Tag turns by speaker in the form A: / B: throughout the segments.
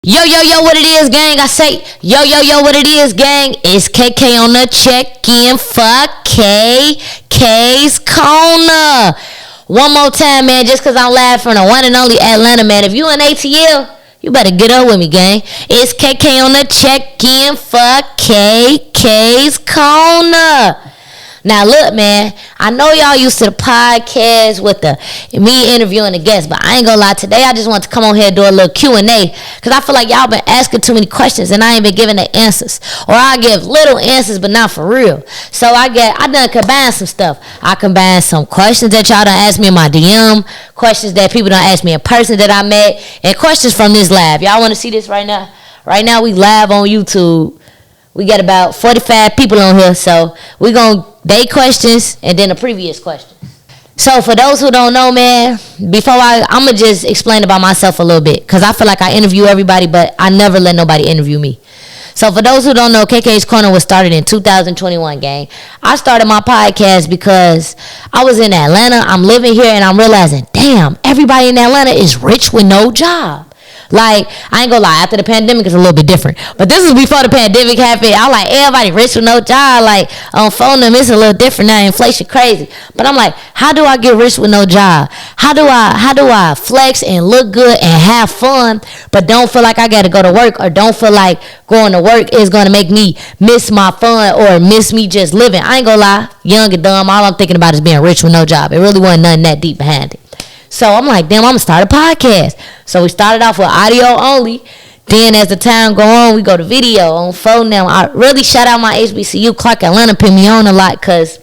A: Yo, yo, yo, what it is, gang? I say, yo, yo, yo, what it is, gang? It's KK on the check-in for KK's Corner. One more time, man, just because I'm live from the one and only Atlanta, man. If you in ATL, you better get up with me, gang. It's KK on the check-in for KK's Corner. Now, look, man, I know y'all used to the podcast with me interviewing the guests, but I ain't gonna lie. Today, I just want to come on here and do a little Q&A because I feel like y'all been asking too many questions and I ain't been giving the answers. Or I give little answers, but not for real. So I done combined some stuff. I combined some questions that y'all done asked me in my DM, questions that people done asked me in person that I met, and questions from this live. Y'all want to see this right now? Right now, we live on YouTube. We got about 45 people on here, so we gonna they questions and then the previous questions. So for those who don't know, man, before I'm gonna just explain about myself a little bit because I feel like I interview everybody, but I never let nobody interview me. So for those who don't know, KK's Corner was started in 2021, gang. I started my podcast because I was in Atlanta. I'm living here and I'm realizing, damn, everybody in Atlanta is rich with no job. Like, I ain't gonna lie, after the pandemic, it's a little bit different. But this was before the pandemic happened. I was like, everybody rich with no job. Like, on phone them, it's a little different now. Inflation crazy. But I'm like, how do I get rich with no job? How do I flex and look good and have fun, but don't feel like I gotta go to work or don't feel like going to work is gonna make me miss my fun or miss me just living? I ain't gonna lie, young and dumb, all I'm thinking about is being rich with no job. It really wasn't nothing that deep behind it. So I'm like, damn, I'm going to start a podcast. So we started off with audio only. Then as the time go on, we go to video on phone now. I really shout out my HBCU. Clark Atlanta put me on a lot because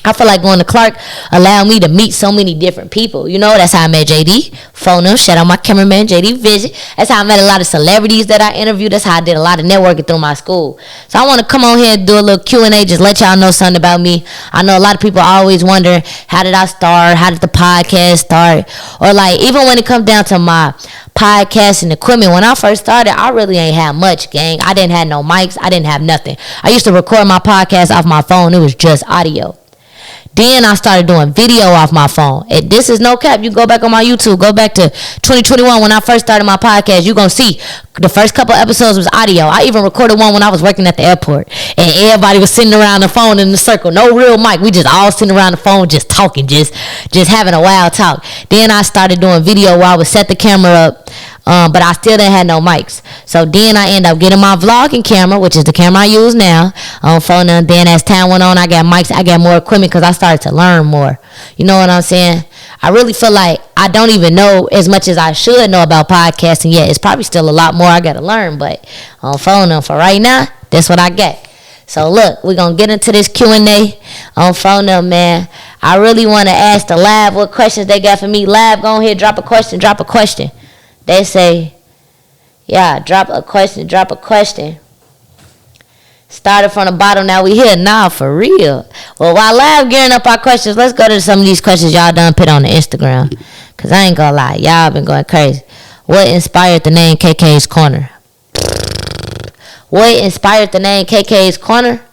A: I feel like going to Clark allowed me to meet so many different people. You know, that's how I met JD. Phone them. Shout out my cameraman, JD Vision. That's how I met a lot of celebrities that I interviewed. That's how I did a lot of networking through my school. So I want to come on here and do a little Q&A, just let y'all know something about me. I know a lot of people always wonder, how did I start? How did the podcast start? Or like, even when it comes down to my podcasting equipment, when I first started, I really ain't had much, gang. I didn't have no mics. I didn't have nothing. I used to record my podcast off my phone. It was just audio. Then I started doing video off my phone. This is no cap. You go back on my YouTube. Go back to 2021 when I first started my podcast. You're going to see the first couple episodes was audio. I even recorded one when I was working at the airport. And everybody was sitting around the phone in the circle. No real mic. We just all sitting around the phone just talking. Just having a wild talk. Then I started doing video where I would set the camera up. But I still didn't have no mics. So then I ended up getting my vlogging camera, which is the camera I use now, on phone. And then as time went on, I got mics, I got more equipment because I started to learn more. You know what I'm saying? I really feel like I don't even know as much as I should know about podcasting yet. It's probably still a lot more I got to learn, but on phone for right now, that's what I got. So look, we're going to get into this Q&A on phone, man. I really want to ask the live what questions they got for me. Live, go ahead, drop a question. They say, yeah, drop a question. Started from the bottom, now we here. Nah, for real. Well, while live gearing up our questions, let's go to some of these questions y'all done put on the Instagram. Because I ain't gonna lie, y'all been going crazy. What inspired the name KK's Corner? What inspired the name KK's Corner?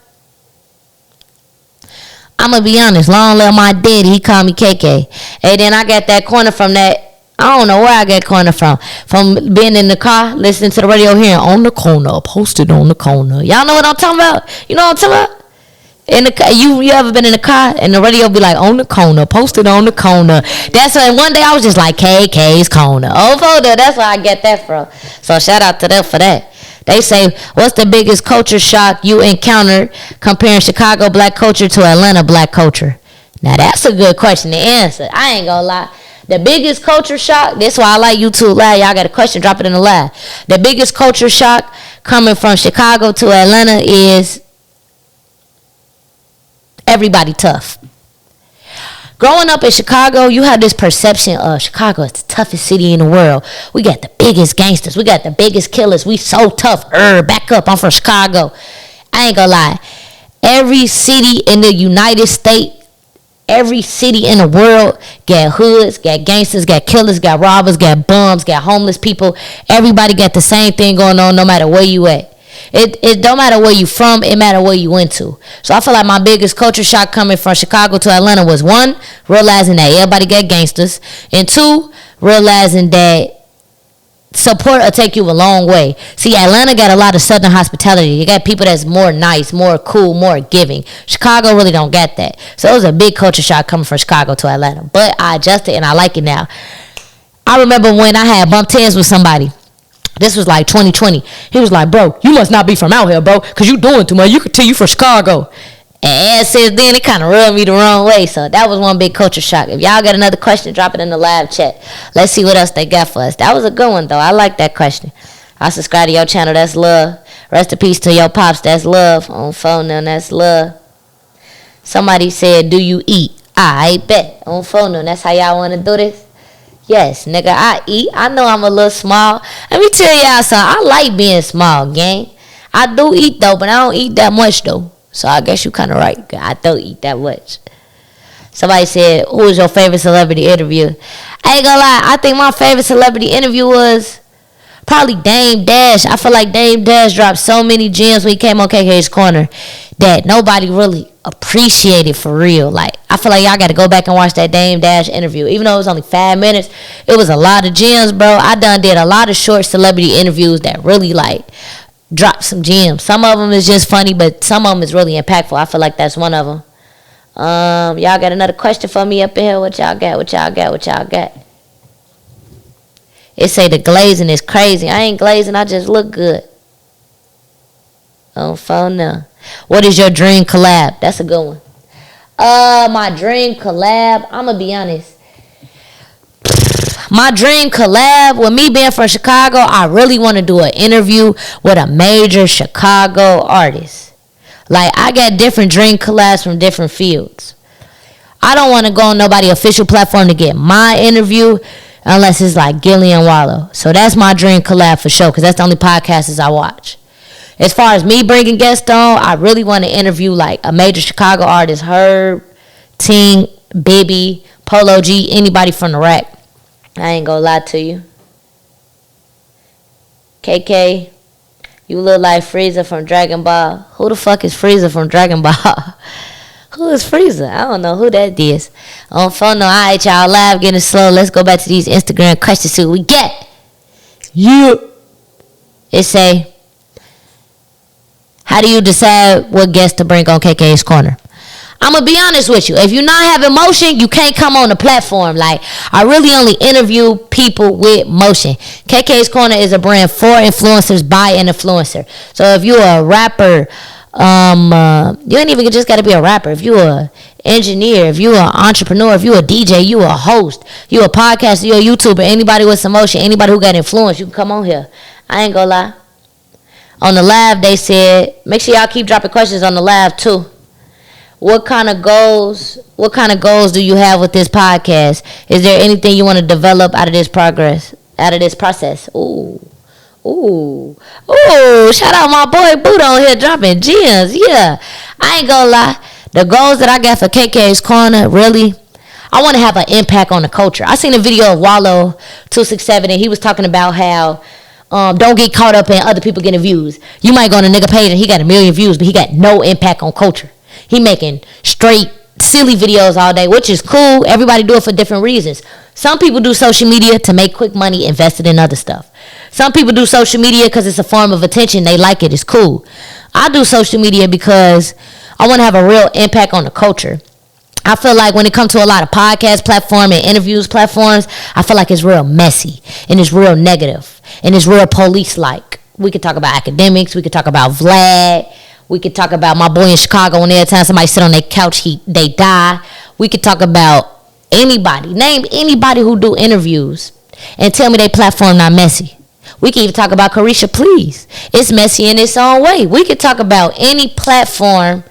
A: I'm gonna be honest, long live my daddy, he called me KK. And then I got that corner from that. I don't know where I get corner from being in the car, listening to the radio, hearing on the corner, posted on the corner. Y'all know what I'm talking about? You know what I'm talking about? In the car, you ever been in the car and the radio be like on the corner, posted on the corner? That's why one day I was just like KK's Corner. Oh, photo, that's where I get that from. So shout out to them for that. They say, what's the biggest culture shock you encountered comparing Chicago black culture to Atlanta black culture? Now that's a good question to answer. I ain't gonna lie. The biggest culture shock, that's why I like YouTube Live. Y'all got a question, drop it in the live. The biggest culture shock coming from Chicago to Atlanta is everybody tough. Growing up in Chicago, you have this perception of Chicago is the toughest city in the world. We got the biggest gangsters. We got the biggest killers. We so tough. Back up. I'm from Chicago. I ain't gonna lie. Every city in the United States, every city in the world got hoods, got gangsters, got killers, got robbers, got bums, got homeless people. Everybody got the same thing going on no matter where you at. It don't matter where you from, it matter where you went to. So I feel like my biggest culture shock coming from Chicago to Atlanta was, one, realizing that everybody got gangsters, and two, realizing that support will take you a long way. See, Atlanta got a lot of southern hospitality. You got people that's more nice, more cool, more giving. Chicago really don't get that. So it was a big culture shock coming from Chicago to Atlanta. But I adjusted and I like it now. I remember when I had bumped heads with somebody. This was like 2020. He was like, bro, you must not be from out here, bro, because you doing too much. You could tell you from Chicago. And since then, it kind of rubbed me the wrong way. So that was one big culture shock. If y'all got another question, drop it in the live chat. Let's see what else they got for us. That was a good one, though. I like that question. I subscribe to your channel. That's love. Rest in peace to your pops. That's love. On phone now. That's love. Somebody said, do you eat? I bet. On phone now. That's how y'all want to do this? Yes, nigga, I eat. I know I'm a little small. Let me tell y'all something. I like being small, gang. I do eat, though, but I don't eat that much, though. So I guess you kind of right. I don't eat that much. Somebody said, who was your favorite celebrity interview? I ain't gonna lie. I think my favorite celebrity interview was probably Dame Dash. I feel like Dame Dash dropped so many gems when he came on KK's Corner that nobody really appreciated for real. Like, I feel like y'all got to go back and watch that Dame Dash interview. Even though it was only 5 minutes, it was a lot of gems, bro. I did a lot of short celebrity interviews that really, like, drop some gems. Some of them is just funny, but some of them is really impactful. I feel like that's one of them. Y'all got another question for me up in here? What y'all got? It say the glazing is crazy. I ain't glazing. I just look good. On phone now. What is your dream collab? That's a good one. My dream collab, I'm going to be honest. My dream collab, with me being from Chicago, I really want to do an interview with a major Chicago artist. Like, I got different dream collabs from different fields. I don't want to go on nobody's official platform to get my interview unless it's like Gillian Wallow. So that's my dream collab for sure, because that's the only podcasts I watch. As far as me bringing guests on, I really want to interview like a major Chicago artist, Herb, Ting, Bibby, Polo G, anybody from the rack. I ain't gonna lie to you. KK, you look like Frieza from Dragon Ball. Who the fuck is Frieza from Dragon Ball? Who is Frieza? I don't know who that is. On phone, no. All right, y'all live, getting slow. Let's go back to these Instagram questions, see what we get. Yeah. It say, how do you decide what guest to bring on KK's Corner? I'm going to be honest with you. If you're not having motion, you can't come on the platform. Like, I really only interview people with motion. KK's Corner is a brand for influencers by an influencer. So if you're a rapper, you ain't even just got to be a rapper. If you're an engineer, if you're an entrepreneur, if you're a DJ, you're a host, you're a podcaster, you're a YouTuber, anybody with some motion, anybody who got influence, you can come on here. I ain't going to lie. On the live, they said, make sure y'all keep dropping questions on the live, too. What kind of goals do you have with this podcast? Is there anything you want to develop out of this process? Ooh. Shout out my boy Buddha on here dropping gems. Yeah. I ain't gonna lie. The goals that I got for KK's Corner, really, I want to have an impact on the culture. I seen a video of Wallow 267 and he was talking about how don't get caught up in other people getting views. You might go on a nigga page and he got 1 million views, but he got no impact on culture. He making straight silly videos all day, which is cool. Everybody do it for different reasons. Some people do social media to make quick money invested in other stuff. Some people do social media because it's a form of attention. They like it. It's cool. I do social media because I want to have a real impact on the culture. I feel like when it comes to a lot of podcast platforms and interviews platforms, I feel like it's real messy and it's real negative and it's real police-like. We could talk about academics. We could talk about Vlad. We could talk about my boy in Chicago when every time somebody sit on their couch, they die. We could talk about anybody. Name anybody who do interviews and tell me their platform not messy. We can even talk about Carisha, please. It's messy in its own way. We could talk about any platform.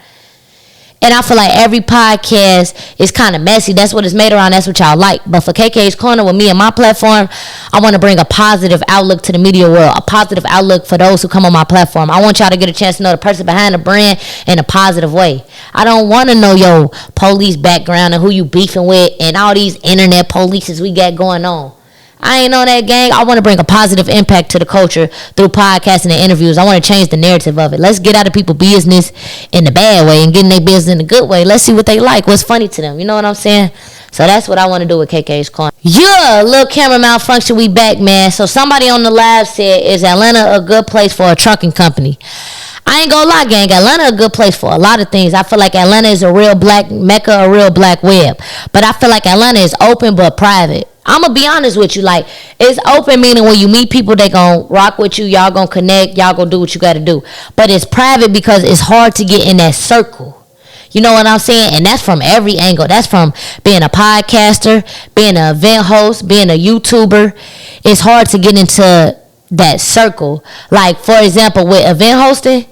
A: And I feel like every podcast is kind of messy. That's what it's made around. That's what y'all like. But for KK's Corner, with me and my platform, I want to bring a positive outlook to the media world. A positive outlook for those who come on my platform. I want y'all to get a chance to know the person behind the brand in a positive way. I don't want to know your police background and who you beefing with and all these internet polices we got going on. I ain't on that, gang. I want to bring a positive impact to the culture through podcasting and interviews. I want to change the narrative of it. Let's get out of people's business in the bad way and get in their business in the good way. Let's see what they like, what's funny to them. You know what I'm saying? So that's what I want to do with KK's Corner. Yeah, little camera malfunction. We back, man. So somebody on the live said, is Atlanta a good place for a trucking company? I ain't gonna lie, gang. Atlanta a good place for a lot of things. I feel like Atlanta is a real black mecca, a real black web. But I feel like Atlanta is open but private. I'm gonna be honest with you. Like, it's open, meaning when you meet people, they gonna rock with you. Y'all gonna connect. Y'all gonna do what you gotta do. But it's private because it's hard to get in that circle. You know what I'm saying? And that's from every angle. That's from being a podcaster, being an event host, being a YouTuber. It's hard to get into that circle. Like, for example, with event hosting,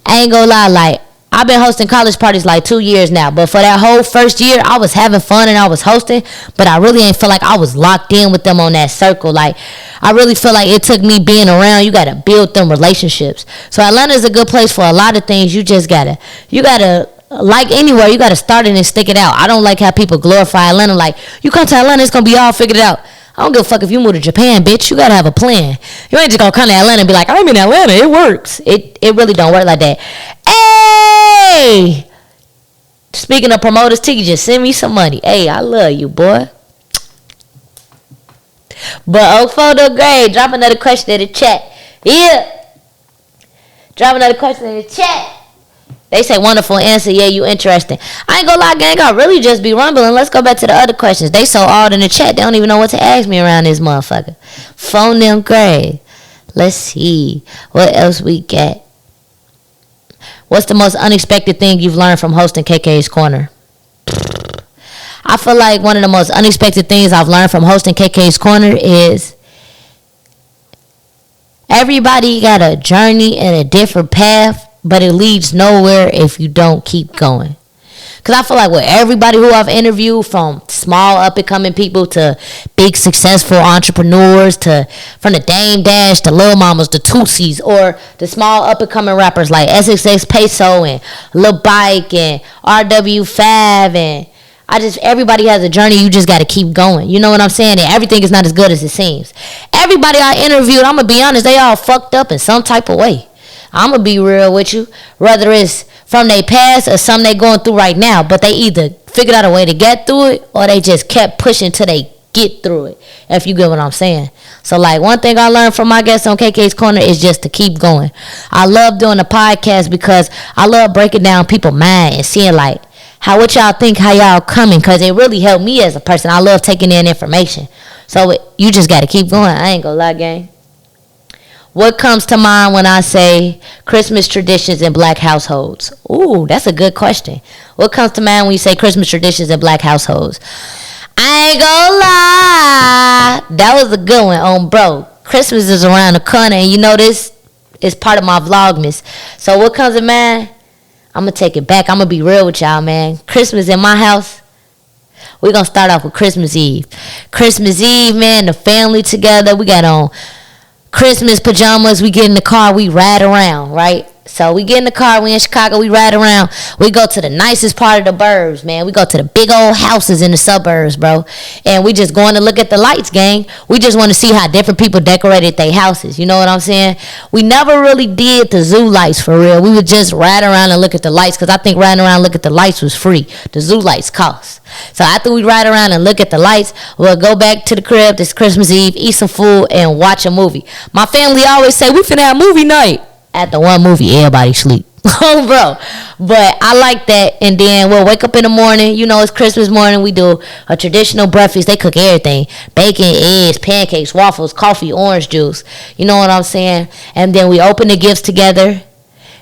A: I ain't gonna lie, like, I've been hosting college parties like 2 years now. But for that whole first year, I was having fun and I was hosting. But I really ain't feel like I was locked in with them on that circle. Like, I really feel like it took me being around. You got to build them relationships. So Atlanta is a good place for a lot of things. You got to, like anywhere, you got to start it and stick it out. I don't like how people glorify Atlanta. Like, you come to Atlanta, it's going to be all figured out. I don't give a fuck if you move to Japan, bitch. You got to have a plan. You ain't just going to come to Atlanta and be like, I'm in Atlanta. It works. It really don't work like that. Hey! Speaking of promoters, Tiki, just send me some money. Hey, I love you, boy. But Photo Gray, drop another question in the chat. Yeah. Drop another question in the chat. They say wonderful answer. Yeah, you interesting. I ain't gonna lie, gang. I really just be rumbling. Let's go back to the other questions. They so odd in the chat. They don't even know what to ask me around this motherfucker. Phone them gray. Let's see. What else we got? What's the most unexpected thing you've learned from hosting KK's Corner? I feel like one of the most unexpected things I've learned from hosting KK's Corner is everybody got a journey and a different path, but it leads nowhere if you don't keep going. Because I feel like with everybody who I've interviewed, from small up-and-coming people to big successful entrepreneurs, to from the Dame Dash to Lil Mamas, the Tootsies, or the small up-and-coming rappers like SXX Peso and Lil Bike and RW5, and everybody has a journey. You just got to keep going. You know what I'm saying? And everything is not as good as it seems. Everybody I interviewed, I'm going to be honest, they all fucked up in some type of way. I'm going to be real with you. Whether it's from their past or something they going through right now. But they either figured out a way to get through it, or they just kept pushing till they get through it. If you get what I'm saying. So, like, one thing I learned from my guests on KK's Corner is just to keep going. I love doing the podcast because I love breaking down people's mind and seeing, like, what y'all think, how y'all coming. Because it really helped me as a person. I love taking in information. So, you just got to keep going. I ain't going to lie, gang. What comes to mind when I say Christmas traditions in black households? Ooh, that's a good question. What comes to mind when you say Christmas traditions in black households? I ain't gonna lie. That was a good one, bro. Christmas is around the corner, and you know this is part of my Vlogmas. So what comes to mind? I'm gonna take it back. I'm gonna be real with y'all, man. Christmas in my house, we're gonna start off with Christmas Eve. Christmas Eve, man, the family together. We got on Christmas pajamas. We get in the car, we ride around, right? So we get in the car, we in Chicago, we ride around. We go to the nicest part of the burbs, man. We go to the big old houses in the suburbs, bro. And we just going to look at the lights, gang. We just want to see how different people decorated their houses. You know what I'm saying? We never really did the zoo lights for real. We would just ride around and look at the lights, because I think riding around and look at the lights was free. The zoo lights cost. So after we ride around and look at the lights, we'll go back to the crib this Christmas Eve, eat some food, and watch a movie. My family always say, we finna have movie night. At the one movie, everybody sleep. Oh, bro. But I like that. And then we'll wake up in the morning. You know, it's Christmas morning. We do a traditional breakfast. They cook everything. Bacon, eggs, pancakes, waffles, coffee, orange juice. You know what I'm saying? And then we open the gifts together.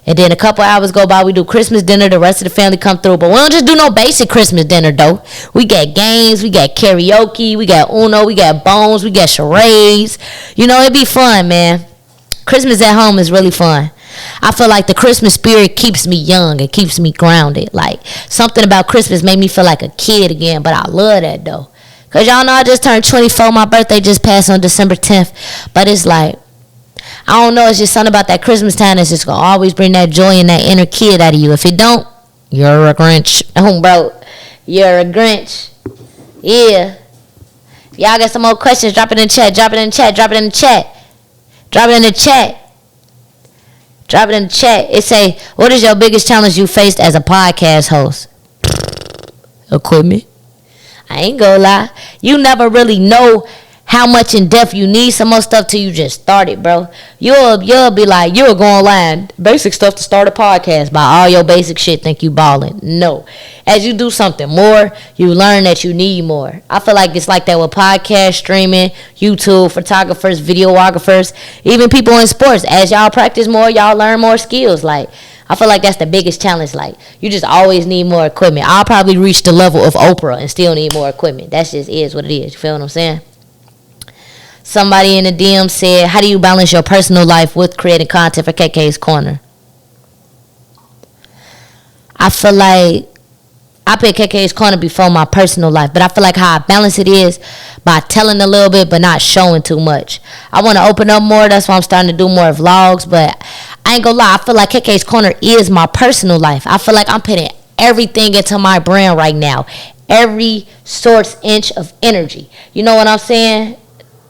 A: And then a couple hours go by, we do Christmas dinner. The rest of the family come through. But we don't just do no basic Christmas dinner, though. We got games. We got karaoke. We got Uno. We got bones. We got charades. You know, it be fun, man. Christmas at home is really fun. I feel like the Christmas spirit keeps me young. It keeps me grounded. Like, something about Christmas made me feel like a kid again. But I love that, though. Because y'all know I just turned 24. My birthday just passed on December 10th. But it's like, I don't know. It's just something about that Christmas time that's just going to always bring that joy and that inner kid out of you. If it don't, you're a Grinch. Oh, bro. You're a Grinch. Yeah. If y'all got some more questions, drop it in the chat. Drop it in the chat. Drop it in the chat. Drop it in the chat. Drop it in the chat. It say, what is your biggest challenge you faced as a podcast host? Equipment. I ain't gonna lie. You never really know how much in depth you need some more stuff till you just start it, bro. You'll be like, you'll go online, basic stuff to start a podcast. By all your basic shit, think you balling. No. As you do something more, you learn that you need more. I feel like it's like that with podcast streaming, YouTube, photographers, videographers, even people in sports. As y'all practice more, y'all learn more skills. Like, I feel like that's the biggest challenge. Like, you just always need more equipment. I'll probably reach the level of Oprah and still need more equipment. That just is what it is. You feel what I'm saying? Somebody in the DM said, how do you balance your personal life with creating content for KK's Corner? I feel like I put KK's Corner before my personal life, but I feel like how I balance it is by telling a little bit but not showing too much. I want to open up more. That's why I'm starting to do more vlogs, but I ain't gonna lie. I feel like KK's Corner is my personal life. I feel like I'm putting everything into my brand right now. Every source inch of energy. You know what I'm saying?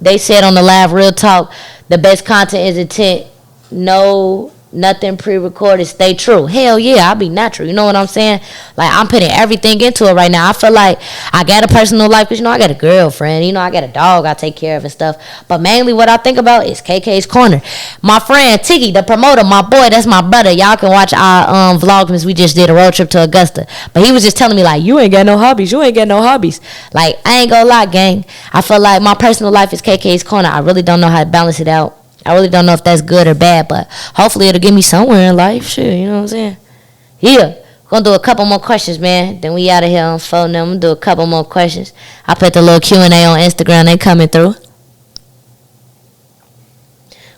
A: They said on the live Real Talk, the best content is intent. No, nothing pre-recorded. Stay true. Hell yeah, I'll be natural. You know what I'm saying? Like, I'm putting everything into it right now. I feel like I got a personal life because, you know, I got a girlfriend. You know, I got a dog I take care of and stuff. But mainly what I think about is KK's Corner. My friend Tiggy, the promoter, my boy, that's my brother. Y'all can watch our VLOGMAS. We just did a road trip to Augusta. But he was just telling me, like, you ain't got no hobbies. You ain't got no hobbies. Like, I ain't gonna lie, gang. I feel like my personal life is KK's Corner. I really don't know how to balance it out. I really don't know if that's good or bad, but hopefully it'll get me somewhere in life. Shit, you know what I'm saying? Yeah. Gonna do a couple more questions, man. Then we out of here on phone. Then I'm gonna do a couple more questions. I put the little Q&A on Instagram. They coming through.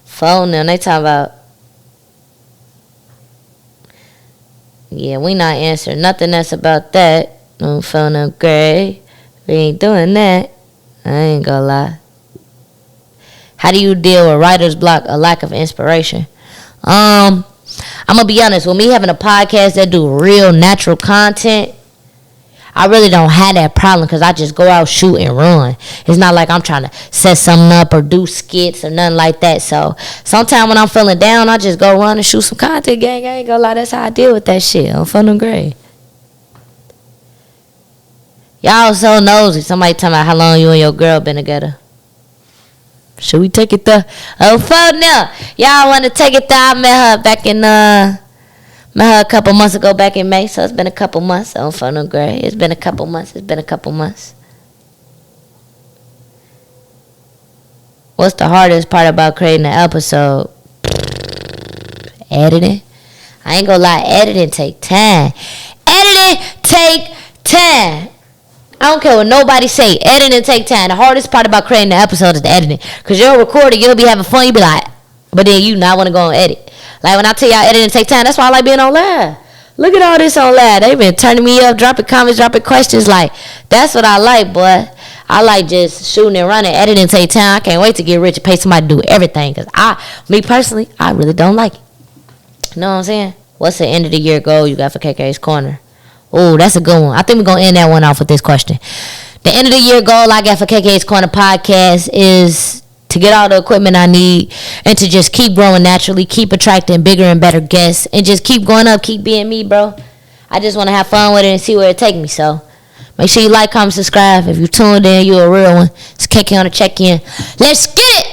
A: Phone them. They talking about. Yeah, we not answering nothing else about that. No phone them, Gray. We ain't doing that. I ain't gonna lie. How do you deal with writer's block, a lack of inspiration? I'm gonna be honest. With me having a podcast that do real natural content, I really don't have that problem because I just go out, shoot, and run. It's not like I'm trying to set something up or do skits or nothing like that. So sometimes when I'm feeling down, I just go run and shoot some content, gang. I ain't gonna lie, that's how I deal with that shit. I'm feeling great. Y'all so nosy. Somebody tell me how long you and your girl been together. Should we take it there? Oh, phone now. Y'all want to take it there? I met her back in, met her a couple months ago back in May, so it's been a couple months. Oh, phone no gray. It's been a couple months. It's been a couple months. What's the hardest part about creating an episode? Editing. I ain't gonna lie, editing take time. Editing take time. I don't care what nobody say. Editing take time. The hardest part about creating the episode is the editing. Because you'll record it, you'll be having fun, you'll be like, but then you not want to go and edit. Like when I tell y'all editing take time, that's why I like being on live. Look at all this on live. They been turning me up, dropping comments, dropping questions. Like, that's what I like, boy. I like just shooting and running. Editing take time. I can't wait to get rich and pay somebody to do everything. Because me personally, I really don't like it. You know what I'm saying? What's the end of the year goal you got for KK's Corner? Oh, that's a good one. I think we're going to end that one off with this question. The end of the year goal I got for KK's Corner podcast is to get all the equipment I need and to just keep growing naturally, keep attracting bigger and better guests, and just keep going up, keep being me, bro. I just want to have fun with it and see where it takes me. So make sure you like, comment, subscribe. If you tuned in, you're a real one. It's KK on the check-in. Let's get it!